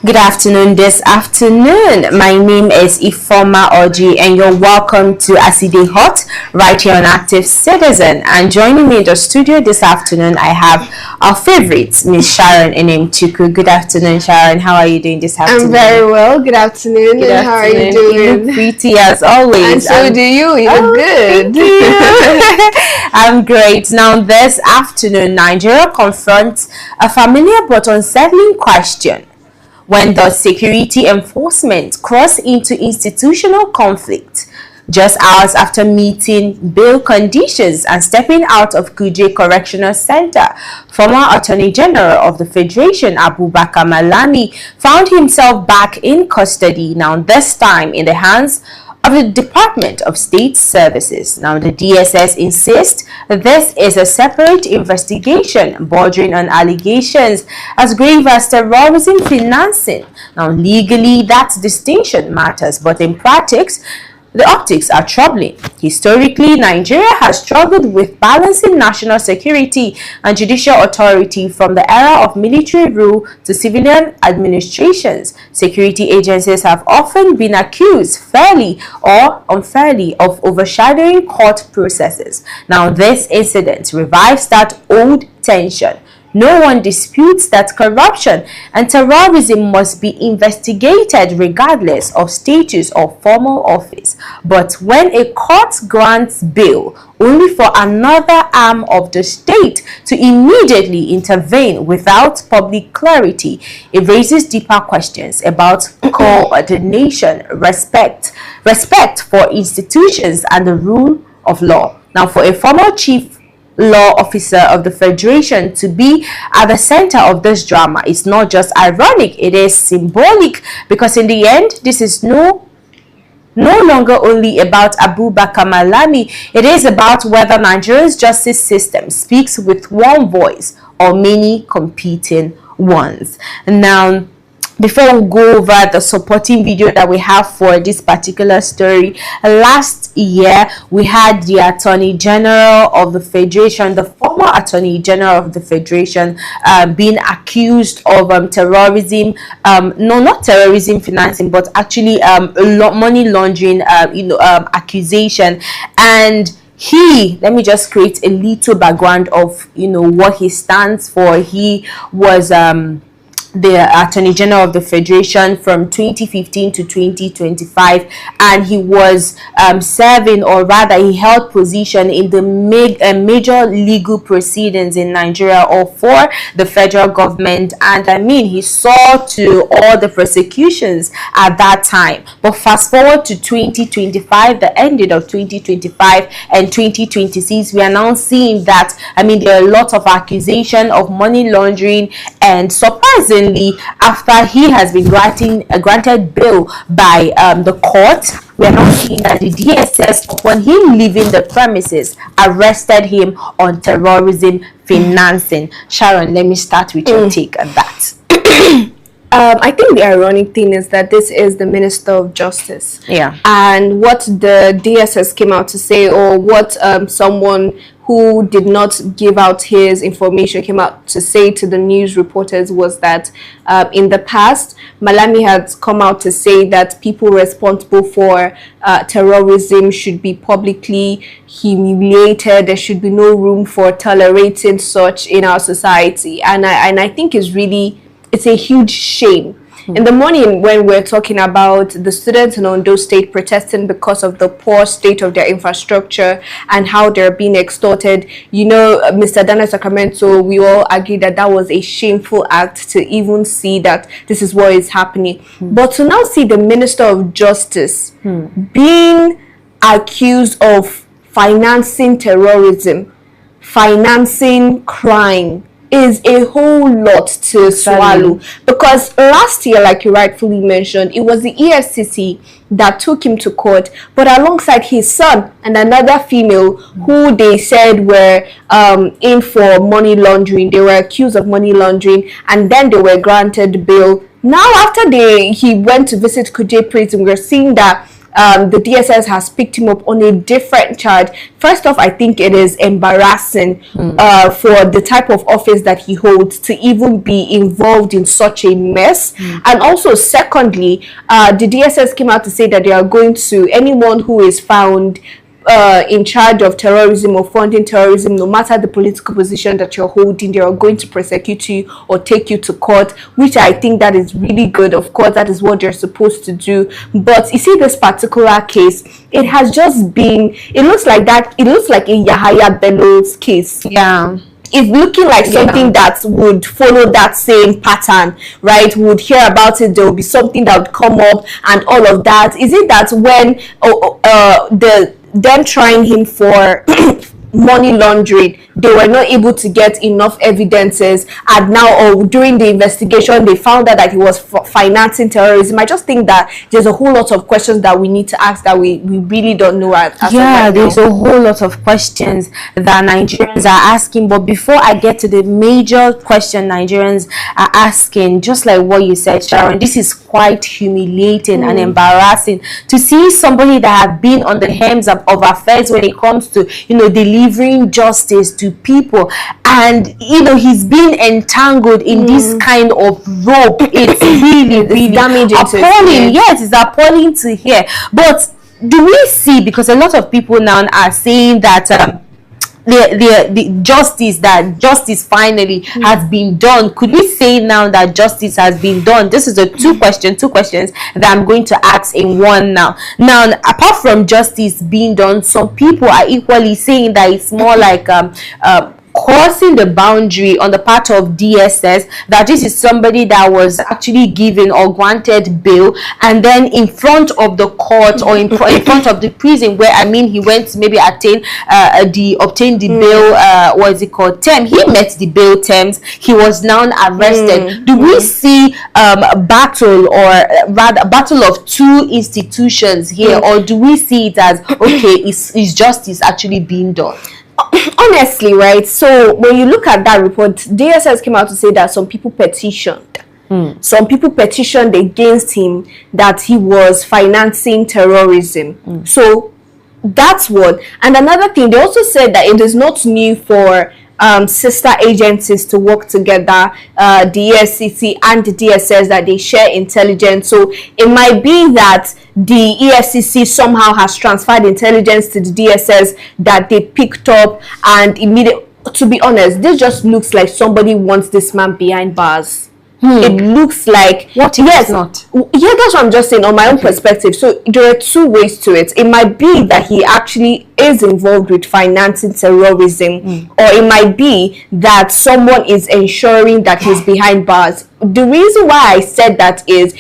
Good afternoon this afternoon. My name is Ifoma Oji and you're welcome to Aside Hot right here on Active Citizen. And joining me in the studio this afternoon, I have our favorite, Miss Sharon Enemchuku. Good afternoon, Sharon. How are you doing this afternoon? I'm very well. Good afternoon. Good afternoon. How are you doing? You look pretty as always. And so do you. You look good. Thank you. I'm great. Now, this afternoon, Nigeria confronts a familiar but unsettling question. When does security enforcement cross into institutional conflict? Just hours after meeting bail conditions and stepping out of Kuje Correctional Center, former Attorney General of the Federation, Abubakar Malami, found himself back in custody, now this time in the hands of the Department of State Services. Now, the DSS insists that this is a separate investigation bordering on allegations as grave as terrorism financing. Now, legally, that distinction matters, but in practice, the optics are troubling. Historically, Nigeria has struggled with balancing national security and judicial authority from the era of military rule to civilian administrations. Security agencies have often been accused, fairly or unfairly, of overshadowing court processes. Now, this incident revives that old tension. No one disputes that corruption and terrorism must be investigated regardless of status or formal office. But when a court grants bail only for another arm of the state to immediately intervene without public clarity, it raises deeper questions about coordination, respect for institutions, and the rule of law. Now, for a former chief law officer of the Federation to be at the center of this drama is not just ironic, it is symbolic, because in the end, this is no longer only about Abubakar Malami. It is about whether Nigeria's justice system speaks with one voice or many competing ones. Now, before we go over the supporting video that we have for this particular story, last year we had the Attorney General of the Federation, the former Attorney General of the Federation, being accused of terrorism, no, not terrorism financing, but actually money laundering, accusation. And let me just create a little background of what he stands for. He was the Attorney General of the Federation from 2015 to 2025, and he was serving, or rather he held position in the major legal proceedings in Nigeria or for the federal government. And I mean, he saw to all the prosecutions at that time. But fast forward to 2025, the ending of 2025 and 2026, we are now seeing that, I mean, there are a lot of accusation of money laundering, and surprisingly, after he has been granted bail by the court, we are now seeing that the DSS, upon him leaving the premises, arrested him on terrorism financing. Sharon, let me start with your take on that. I think the ironic thing is that this is the Minister of Justice. Yeah. And what the DSS came out to say, or what someone who did not give out his information came out to say to the news reporters, was that in the past, Malami had come out to say that people responsible for terrorism should be publicly humiliated. There should be no room for tolerating such in our society. And I think it's a huge shame. In the morning, when we're talking about the students in Ondo State protesting because of the poor state of their infrastructure and how they're being extorted, Mr. Dana Sacramento, we all agree that that was a shameful act to even see that this is what is happening. But to now see the Minister of Justice being accused of financing terrorism, financing crime, is a whole lot to swallow. Because last year, like you rightfully mentioned, it was the EFCC that took him to court, but alongside his son and another female who they said were in for money laundering. They were accused of money laundering, and then they were granted bail. Now, after he went to visit Kuje prison, we're seeing that the DSS has picked him up on a different charge. First off, I think it is embarrassing for the type of office that he holds to even be involved in such a mess. And also, secondly, the DSS came out to say that they are going to anyone who is found in charge of terrorism or funding terrorism, no matter the political position that you're holding, they are going to prosecute you or take you to court, which I think that is really good. Of course, that is what they're supposed to do. But you see, this particular case, it has just been, it looks like a Yahaya Bello's case. Yeah. It's looking like something that would follow that same pattern, right? We would hear about it, there will be something that would come up and all of that. Is it that when them trying him for money laundering, they were not able to get enough evidences, and now during the investigation they found out that he was financing terrorism? I just think that there's a whole lot of questions that we need to ask that we really don't know there's a whole lot of questions that Nigerians are asking. But before I get to the major question Nigerians are asking, just like what you said, Sharon, this is quite humiliating and embarrassing to see somebody that have been on the hems of affairs when it comes to delivering justice to people, and he's been entangled in this kind of rope. It's really damaging, appalling. Yes, it's appalling to hear. But do we see, because a lot of people now are saying that the justice finally has been done. Could we say now that justice has been done? This is a two questions that I'm going to ask in one now. Now, apart from justice being done, some people are equally saying that it's more like crossing the boundary on the part of DSS, that this is somebody that was actually given or granted bail, and then in front of the court or in front of the prison where he went to maybe obtain the bail, what is it called, term. He met the bail terms, he was now arrested. Do we see a battle, or rather a battle of two institutions here, or do we see it as is justice actually being done? Honestly, right, so when you look at that report, DSS came out to say that some people petitioned against him that he was financing terrorism. So that's what. And another thing, they also said that it is not new for sister agencies to work together, the EFCC and the DSS, that they share intelligence. So it might be that the EFCC somehow has transferred intelligence to the DSS that they picked up, and immediately, to be honest, this just looks like somebody wants this man behind bars. It looks like what? Yes, not. Yeah, that's what I'm just saying on my own perspective. So there are two ways to it. It might be that he actually is involved with financing terrorism, or it might be that someone is ensuring that he's behind bars. The reason why I said that is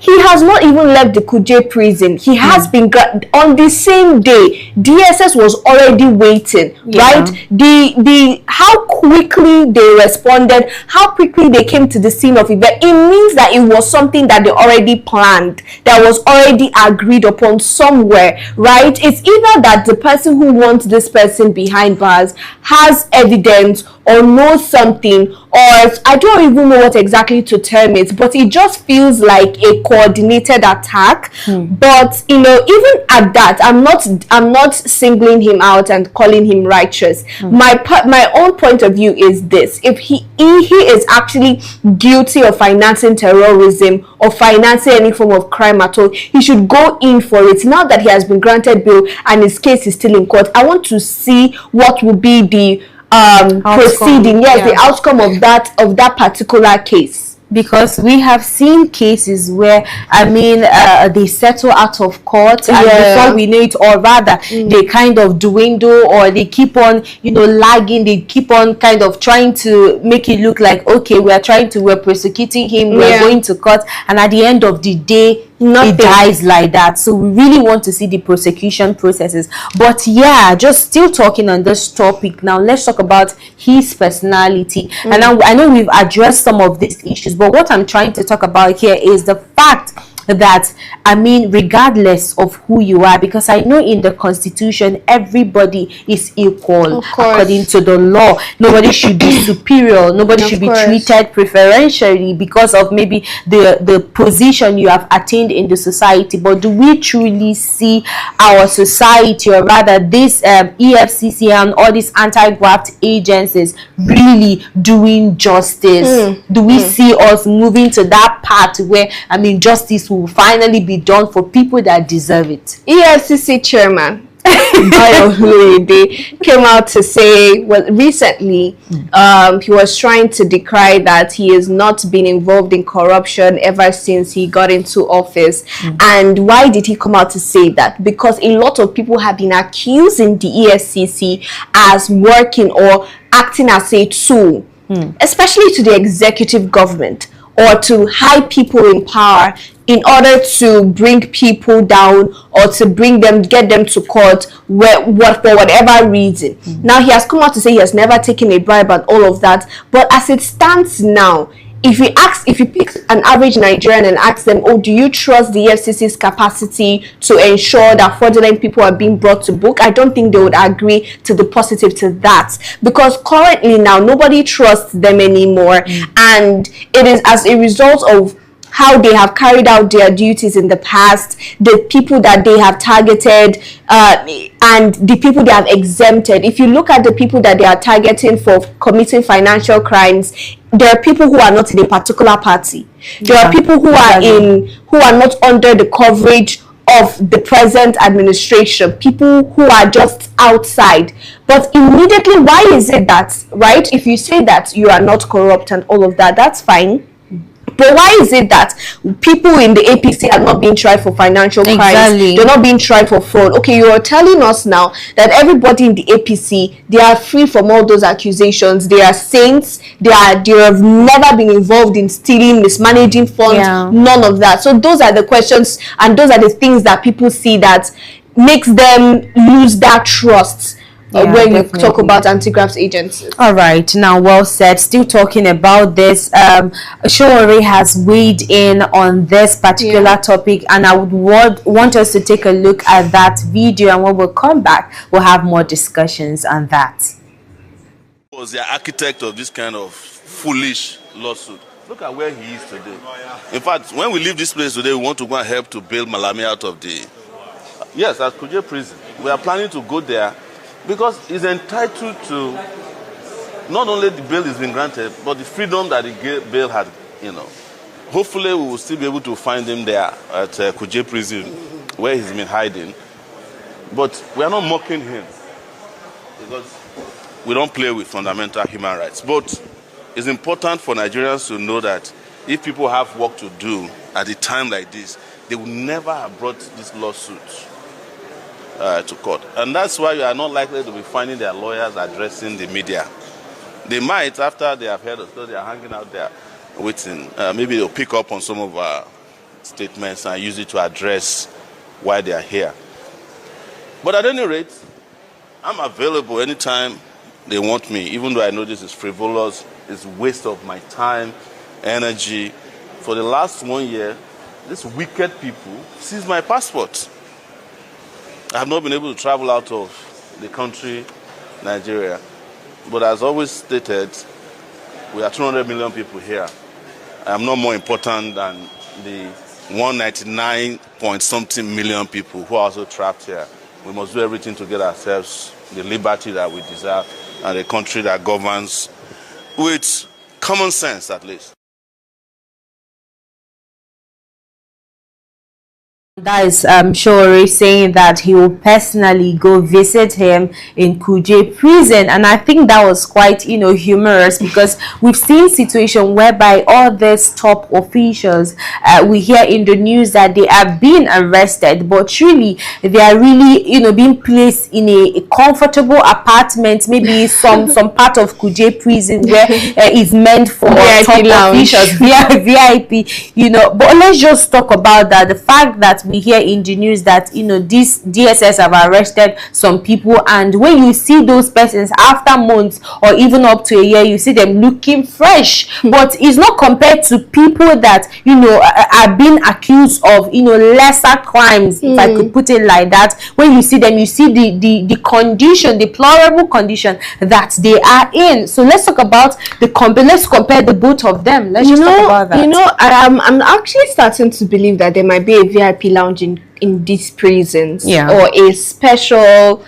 he has not even left the Kuje prison. He has been on the same day. DSS was already waiting, right? The how quickly they responded, how quickly they came to the scene of event. It means that it was something that they already planned, that was already agreed upon somewhere, right? It's either that the person who wants this person behind bars has evidence or knows something, or I don't even know what exactly to term it, but it just feels like a coordinated attack. But even at that, I'm not singling him out and calling him righteous. My own point of view is this: if he is actually guilty of financing terrorism or financing any form of crime at all, he should go in for it. Now that he has been granted bail and his case is still in court, I want to see what will be the proceeding, the outcome of that particular case. Because we have seen cases where they settle out of court, and before we know it, or rather they kind of dwindle, or they keep on lagging, they keep on kind of trying to make it look like, okay, we're prosecuting him, we're going to court, and at the end of the day it dies like that. So we really want to see the prosecution processes. But just still talking on this topic now, let's talk about his personality. And now I know we've addressed some of these issues, but what I'm trying to talk about here is the fact that, I mean, regardless of who you are, because I know in the constitution everybody is equal according to the law. Nobody should be superior, nobody should be treated preferentially because of maybe the position you have attained in the society. But do we truly see our society, or rather this EFCC and all these anti-graft agencies, really doing justice? Do we see us moving to that part where, I mean, justice will finally be done for people that deserve it? EFCC chairman came out to say, well, recently he was trying to decry that he has not been involved in corruption ever since he got into office. And why did he come out to say that? Because a lot of people have been accusing the EFCC as working or acting as a tool, especially to the executive government, or to high people in power in order to bring people down, or to bring them, get them to court for whatever reason. Now he has come out to say he has never taken a bribe and all of that. But as it stands now, if you pick an average Nigerian and ask them, oh, do you trust the FCC's capacity to ensure that fraudulent people are being brought to book, I don't think they would agree to the positive to that, because currently now nobody trusts them anymore. And it is as a result of how they have carried out their duties in the past, the people that they have targeted, and the people they have exempted. If you look at the people that they are targeting for committing financial crimes, there are people who are not in a particular party. There are people who are not under the coverage of the present administration, people who are just outside. But immediately, why is it that, right, if you say that you are not corrupt and all of that, that's fine. But why is it that people in the APC are not being tried for financial crimes? They're not being tried for fraud. Okay, you are telling us now that everybody in the APC, they are free from all those accusations. They are saints. They have never been involved in stealing, mismanaging funds. None of that. So those are the questions, and those are the things that people see that makes them lose that trust. When you talk about anti-graft agencies. All right, now well said. Still talking about this, Showore has weighed in on this particular topic, and I would want us to take a look at that video, and when we'll come back, we'll have more discussions on that. Was the architect of this kind of foolish lawsuit. Look at where he is today. In fact, when we leave this place today, we want to go and help to bail Malami out of the... Yes, at Kuje prison. We are planning to go there, because he's entitled to not only the bail is been granted, but the freedom that the bail had, Hopefully, we will still be able to find him there at Kuje prison, where he's been hiding. But we are not mocking him, because we don't play with fundamental human rights. But it's important for Nigerians to know that if people have work to do at a time like this, they would never have brought this lawsuit to court. And that's why you are not likely to be finding their lawyers addressing the media. They might, after they have heard the story, they are hanging out there waiting. Maybe they'll pick up on some of our statements and use it to address why they are here. But at any rate, I'm available anytime they want me, even though I know this is frivolous, it's a waste of my time, energy. For the last 1 year, these wicked people seized my passport. I have not been able to travel out of the country, Nigeria. But as always stated, we are 200 million people here. I am not more important than the 199 point something million people who are also trapped here. We must do everything to get ourselves the liberty that we deserve and a country that governs with common sense, at least. That is Showore saying that he will personally go visit him in Kuje prison, and I think that was quite humorous, because we've seen situations whereby all these top officials, we hear in the news that they are being arrested, but truly they are really being placed in a comfortable apartment, maybe some part of Kuje prison where it's meant for VIP top lounge. officials, VIP. But let's just talk about that, the fact that that we hear in the news that, you know, these DSS have arrested some people, and when you see those persons after months or even up to a year, you see them looking fresh. But it's not compared to people that, you know, are being accused of, you know, lesser crimes, if I could put it like that. When you see them, you see the condition, the deplorable condition that they are in. So let's talk about let's compare the both of them. Let's just talk about that. You know, I'm actually starting to believe that there might be a VIP lounge in these prisons, or a special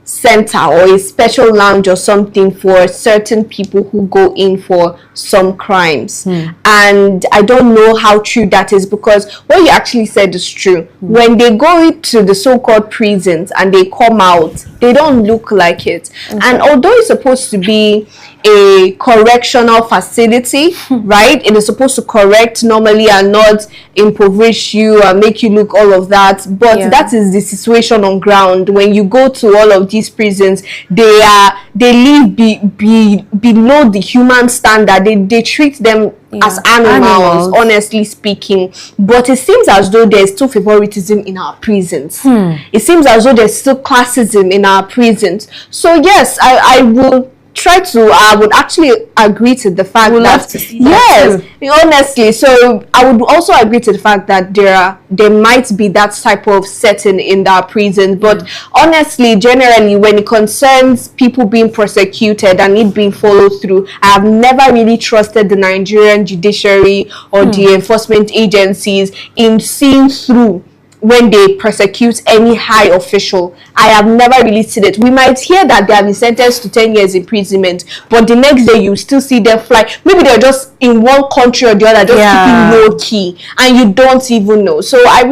center or a special lounge or something for certain people who go in for some crimes. And I don't know how true that is, because what you actually said is true. When they go to the so-called prisons and they come out, they don't look like it. And although it's supposed to be a correctional facility, right, it is supposed to correct normally and not impoverish you and make you look all of that, but that is the situation on ground. When you go to all of these prisons, they live below the human standard. They treat them as animals, honestly speaking. But it seems as though there's still favoritism in our prisons. It seems as though there's still classism in our prisons. So yes, I would actually agree to the fact that honestly, so I would also agree to the fact that there might be that type of setting in our prison. But honestly, generally, when it concerns people being prosecuted and it being followed through, I have never really trusted the Nigerian judiciary or the enforcement agencies in seeing through when they prosecute any high official. I have never really seen it. We might hear that they have been sentenced to 10 years imprisonment, but the next day you still see them fly. Maybe they're just in one country or the other, just keeping low key, and you don't even know. So I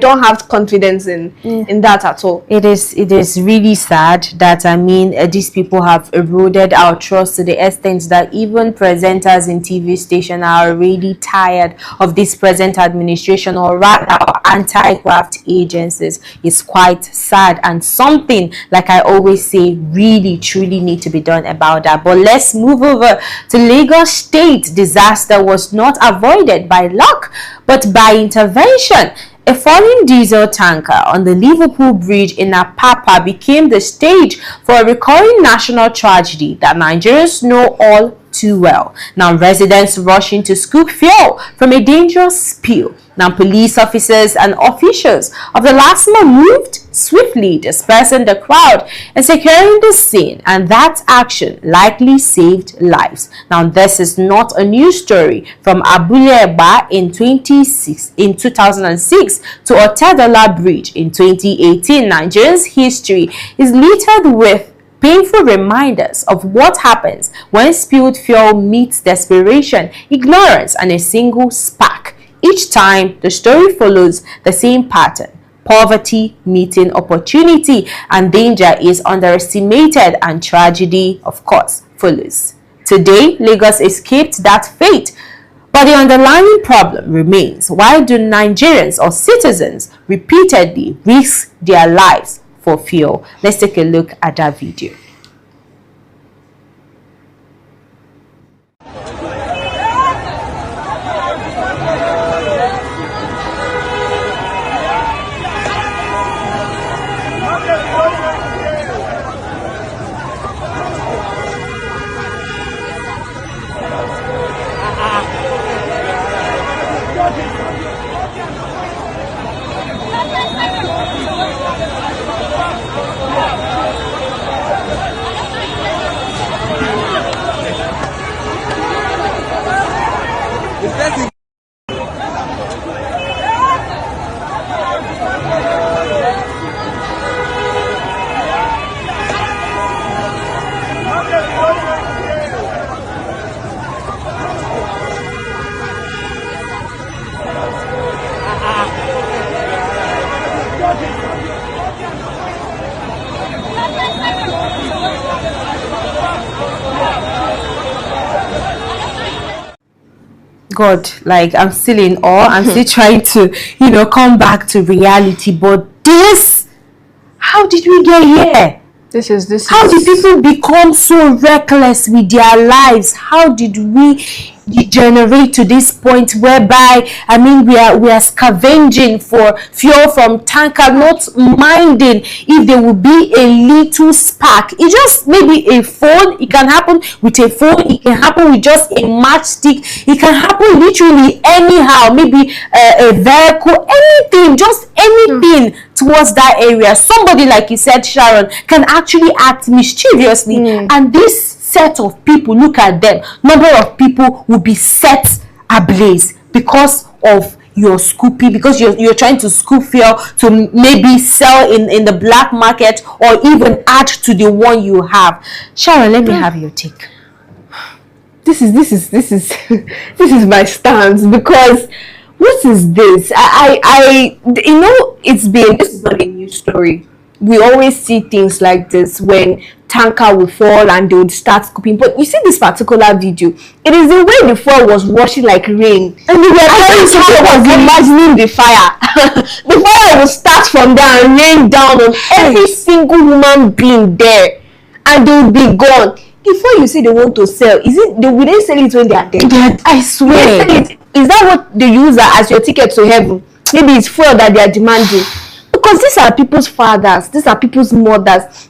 don't have confidence in that at all. It is really sad that, I mean, these people have eroded our trust to the extent that even presenters in TV station are already tired of this present administration, or rather anti-graft agencies. It's quite sad, and something, like I always say, really truly need to be done about that. But let's move over to Lagos State. Disaster was not avoided by luck but by intervention. A falling diesel tanker on the Liverpool Bridge in Apapa became the stage for a recurring national tragedy that Nigerians know all too well. Now residents rushing to scoop fuel from a dangerous spill. Now police officers and officials of the LASMA moved swiftly, dispersing the crowd and securing the scene, and that action likely saved lives. Now this is not a new story. From Abia in 2006 to Otedola Bridge in 2018, Nigeria's history is littered with painful reminders of what happens when spilled fuel meets desperation, ignorance, and a single spark. Each time, the story follows the same pattern. Poverty meeting opportunity, and danger is underestimated, and tragedy, of course, follows. Today, Lagos escaped that fate, but the underlying problem remains. Why do Nigerians or citizens repeatedly risk their lives for fuel? Let's take a look at that video. God, like, I'm still in awe. I'm still trying to, you know, come back to reality. But this, how did we get here? How did people become so reckless with their lives? How did we degenerate to this point whereby, I mean, we are scavenging for fuel from tanker, not minding if there will be a little spark. It just maybe a phone. It can happen with a phone. It can happen with just a matchstick. It can happen literally anyhow. Maybe a vehicle, anything, just anything towards that area. Somebody, like you said, Sharon, can actually act mischievously, and this set of people, look at them, number of people will be set ablaze because of your scoopy, because you're trying to scoop fuel to maybe sell in the black market or even add to the one you have. Sharon, let me have your take. This is this is my stance, because what is this? I you know, this is not a new story. We always see things like this when tanker will fall and they would start scooping. But you see this particular video, it is the way the fuel was washing like rain. And we were imagining the fire. The fire will start from there and rain down on every single human being there, and they will be gone. Before you say they want to sell, will they sell it when they are dead? I swear. Is that what they use as your ticket to heaven? Maybe it's fuel that they are demanding. Because these are people's fathers, these are people's mothers.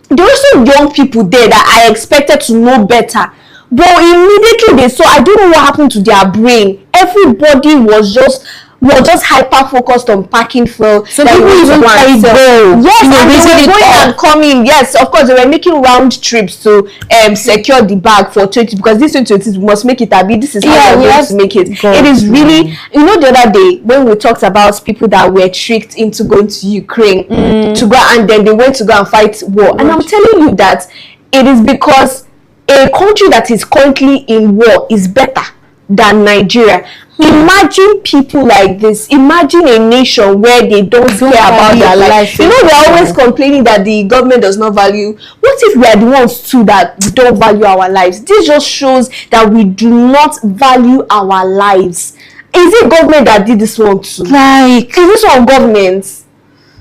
There are also young people there that I expected to know better. But immediately they saw, I don't know what happened to their brain. Everybody was just hyper focused on packing fuel. So people even carried gold. Yes, and they were going and coming. Yes, of course, they were making round trips to secure the bag for 20, because this 2020 we must make it a bit. This is how we're going to make it. It is really, you know, the other day when we talked about people that were tricked into going to Ukraine to go, and then they went to go and fight war. And I'm telling you that it is because a country that is currently in war is better than Nigeria. Imagine people like this. Imagine a nation where they don't care about their life. You know, we're always complaining that the government does not value. What if we are the ones too that don't value our lives? This just shows that we do not value our lives. Is it government that did this one too? Like, is this one government?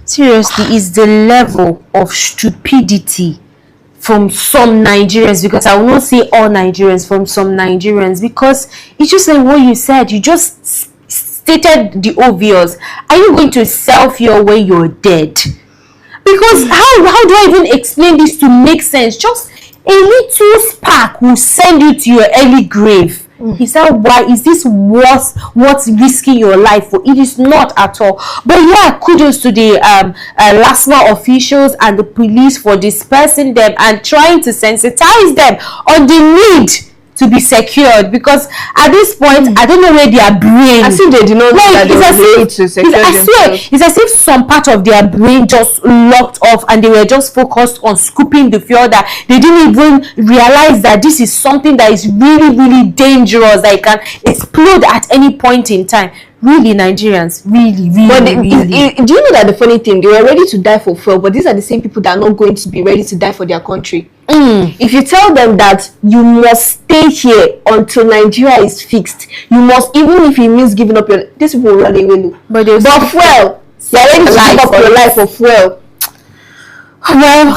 Seriously, is the level of stupidity from some Nigerians, because I will not say all Nigerians, from some Nigerians, because it's just like what you said. You just stated the obvious. Are you going to sell fuel when you're dead? Because how do I even explain this to make sense? Just a little spark will send you to your early grave. Is that why? Is this worth risking your life for? It is not at all. But yeah, kudos to the LASMA officials and the police for dispersing them and trying to sensitize them on the need to be secured, because at this point I don't know where their brain, as if they do not know that they were to secure themselves. I swear, it's as if some part of their brain just locked off and they were just focused on scooping the fuel, that they didn't even realize that this is something that is really, really dangerous, that it can explode at any point in time. Really, Nigerians, really. But do you know that the funny thing, they were ready to die for fuel, but these are the same people that are not going to be ready to die for their country. If you tell them that you must stay here until Nigeria is fixed, you must, even if it means giving up your, these people will run away. But fuel, you're ready to give up your life for fuel. Well,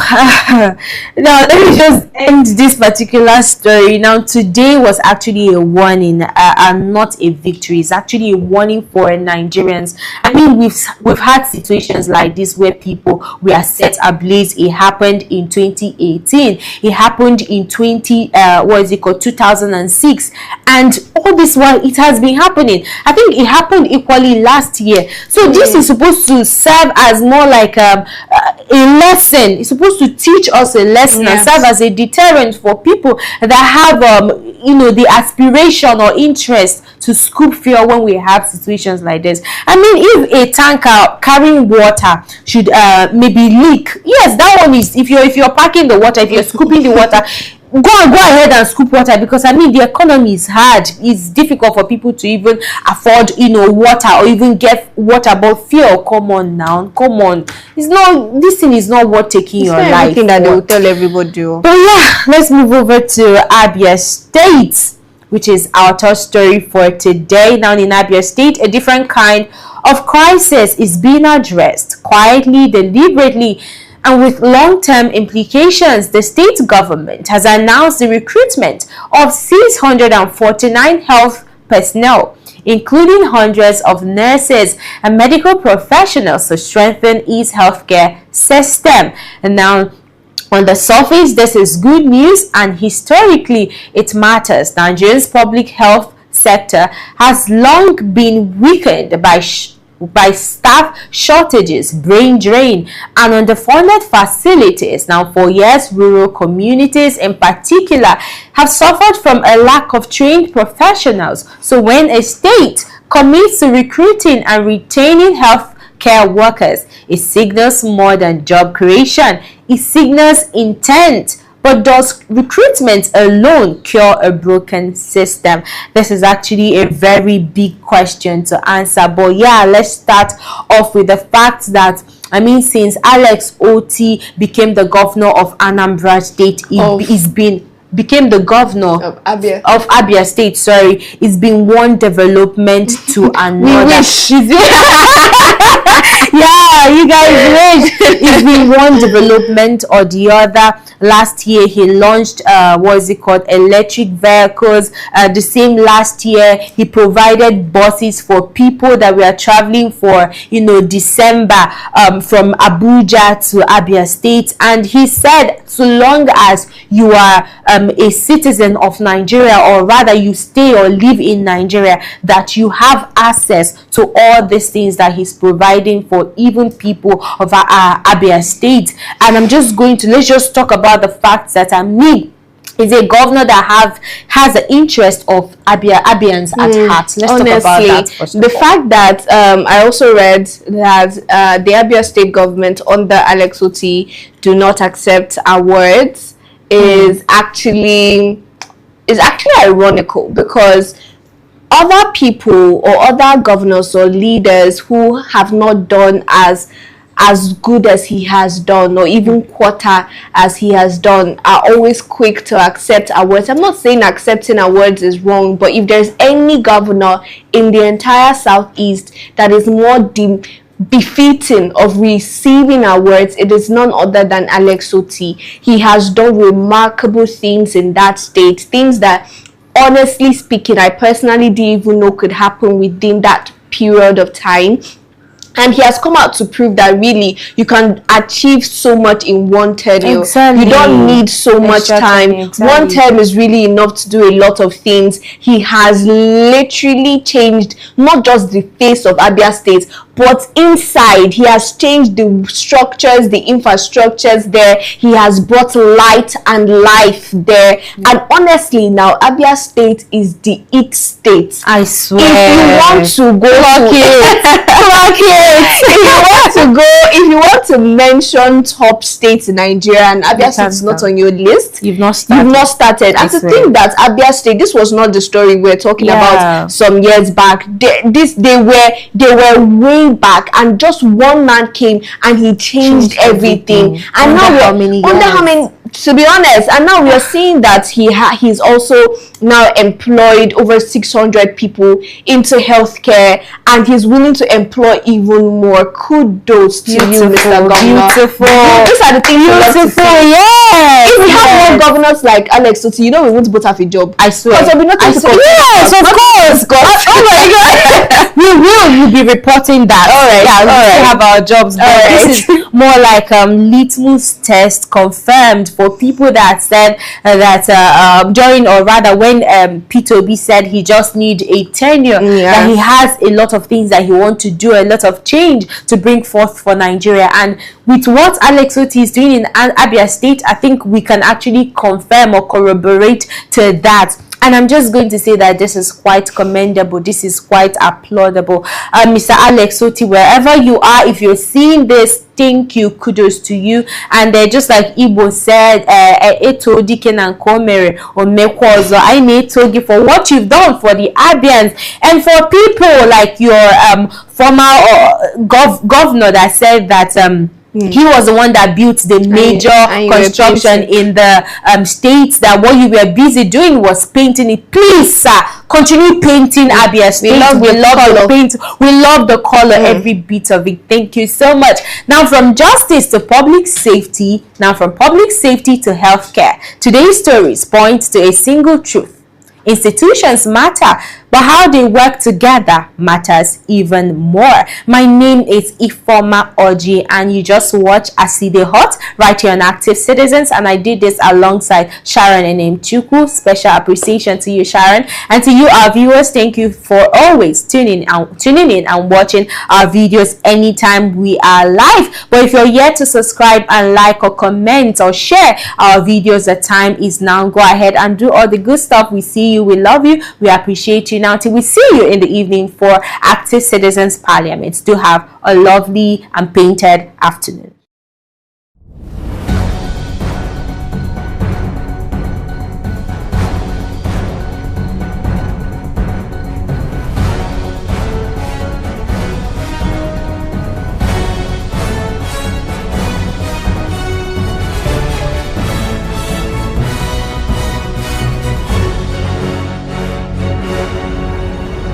now let me just end this particular story. Now, today was actually a warning and not a victory. It's actually a warning for Nigerians. I mean, we've had situations like this where people were set ablaze. It happened in 2018. It happened in 2006, and all this while it has been happening. I think it happened equally last year. So this is supposed to serve as more like a lesson. It's supposed to teach us a lesson and serve as a deterrent for people that have the aspiration or interest to scoop fuel when we have situations like this. I mean, if a tanker carrying water should maybe leak, yes, that one is, if you're packing the water, if you're scooping the water, go ahead and scoop water, because I mean the economy is hard. It's difficult for people to even afford water or even get water. But fuel, come on now, come on. This thing is not worth taking your life. Everything that they will tell everybody. But yeah, let's move over to Abia State, which is our top story for today. Now in Abia State, a different kind of crisis is being addressed quietly, deliberately, And with long-term implications, the state government has announced the recruitment of 649 health personnel, including hundreds of nurses and medical professionals, to strengthen its healthcare system. And now, on the surface, this is good news, and historically it matters. Nigeria's public health sector has long been weakened by staff shortages, brain drain, and underfunded facilities. Now, for years, rural communities in particular have suffered from a lack of trained professionals. So when a state commits to recruiting and retaining healthcare workers, it signals more than job creation. It signals intent. But does recruitment alone cure a broken system? This is actually a very big question to answer. But yeah, let's start off with the fact that, I mean, since Alex Oti became the governor of Anambra State, became the governor of Abia State. Sorry, it's been one development to another. We wish. Yeah, you guys wish. It's been one development or the other. Last year he launched electric vehicles. The same last year he provided buses for people that were traveling for December from Abuja to Abia State. And he said, so long as you are a citizen of Nigeria, or rather you stay or live in Nigeria, that you have access to all these things that he's providing for even people of Abia State. And let's just talk about the fact that is a governor that has the interest of Abians at heart. Let's honestly, talk about that first. The fact that I also read that the Abia State government under Alex Oti do not accept awards is actually ironical, because other people or other governors or leaders who have not done as good as he has done, or even quarter as he has done, are always quick to accept awards. I'm not saying accepting awards is wrong, but if there's any governor in the entire Southeast that is more befitting of receiving awards, it is none other than Alex Oti. He has done remarkable things in that state, things that, honestly speaking, I personally didn't even know could happen within that period of time. And he has come out to prove that really you can achieve so much in one tenure. Exactly. You don't need so much time. Exactly. One term is really enough to do a lot of things. He has literally changed not just the face of Abia State, but inside. He has changed the structures, the infrastructures there. He has brought light and life there. And honestly, now Abia State is the it state. I swear. If you want to go if you want to mention top states in Nigeria, and Abia State is not on your list, you've not started. And to think that Abia State, this was not the story we're talking about some years back. They were way back, and just one man came and he changed everything. And now how many, to be honest, and now we are seeing that he's also now employed over 600 people into healthcare, and he's willing to employ even more. Kudos to you, Mr. Governor. Beautiful. These are the things beautiful. Yes. If we have more governors like Alex Oti, we won't both have a job. I swear. Yes, of course. Oh my God. We'll be reporting that. All right. Yeah, we have our jobs, but this is more like litmus test confirmed for people that said that during, or rather when Peter Obi said he just need a tenure, that he has a lot of things that he wants to do, a lot of change to bring forth for Nigeria. And with what Alex Oti is doing in Abia State, I think we can actually confirm or corroborate to that. And I'm just going to say that this is quite commendable. This is quite applaudable. Mr. Alex Oti, wherever you are, if you're seeing this, thank you, kudos to you. And just like Igbo said, Eto Diken and Komere or Mekwazo, I need to give for what you've done for the Abians and for people like your former governor that said that He was the one that built the major construction in the states. That what you were busy doing was painting it. Please, sir, continue painting Abia State. We love the paint. We love the color, every bit of it. Thank you so much. Now, from justice to public safety, now from public safety to healthcare, today's stories point to a single truth. Institutions matter, but how they work together matters even more. My name is Ifoma Oji, and you just watch Aside Hot right here on Active Citizens, and I did this alongside Sharon and Chuku. Special appreciation to you, Sharon, and to you, our viewers. Thank you for always tuning in and watching our videos anytime we are live. But if you're yet to subscribe and like or comment or share our videos, the time is now. Go ahead and do all the good stuff. We see you, we love you, we appreciate you. Now, till we see you in the evening for Active Citizens Parliament, do have a lovely and painted afternoon.